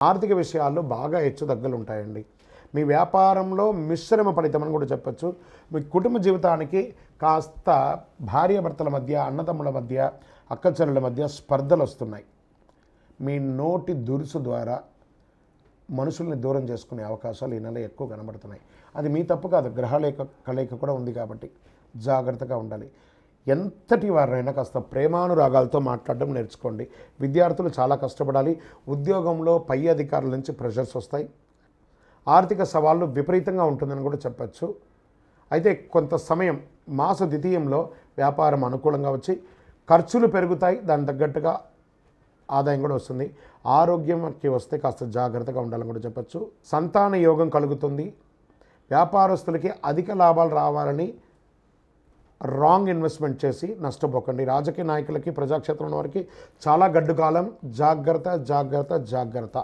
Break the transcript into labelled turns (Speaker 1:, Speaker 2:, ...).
Speaker 1: ఆర్థిక విషయాల్లో బాగా హెచ్చుతగ్గులు ఉంటాయండి. మీ వ్యాపారంలో మిశ్రమ ఫలితమని కూడా చెప్పచ్చు. మీ కుటుంబ జీవితానికి కాస్త భార్యాభర్తల మధ్య, అన్నదమ్ముల మధ్య, అక్కచెల్లెల మధ్య స్పర్ధలు వస్తున్నాయి. మీ నోటి దురుసు ద్వారా మనుషుల్ని దూరం చేసుకునే అవకాశాలు ఈ నెల ఎక్కువ కనబడుతున్నాయి. అది మీ తప్పు కాదు, గ్రహాలేక కలయిక కూడా ఉంది కాబట్టి జాగ్రత్తగా ఉండాలి. ఎంతటి వారినైనా కాస్త ప్రేమానురాగాలతో మాట్లాడడం నేర్చుకోండి. విద్యార్థులు చాలా కష్టపడాలి. ఉద్యోగంలో పై అధికారుల నుంచి ప్రెషర్స్ వస్తాయి. ఆర్థిక సవాళ్ళు విపరీతంగా ఉంటుందని కూడా చెప్పచ్చు. అయితే కొంత సమయం మాస ద్వితీయంలో వ్యాపారం అనుకూలంగా వచ్చి ఖర్చులు పెరుగుతాయి, దానికి తగ్గట్టుగా ఆదాయం కూడా వస్తుంది. ఆరోగ్యంకి వస్తే కాస్త జాగ్రత్తగా ఉండాలని కూడా చెప్పచ్చు. సంతాన యోగం కలుగుతుంది. వ్యాపారస్తులకి అధిక లాభాలు రావాలని రాంగ్ ఇన్వెస్ట్మెంట్ చేసి నష్టపోకండి. రాజకీయ నాయకులకి, ప్రజాక్షేత్రంలో వారికి చాలా గడ్డు కాలం. జాగ్రత్త జాగ్రత్త జాగ్రత్త.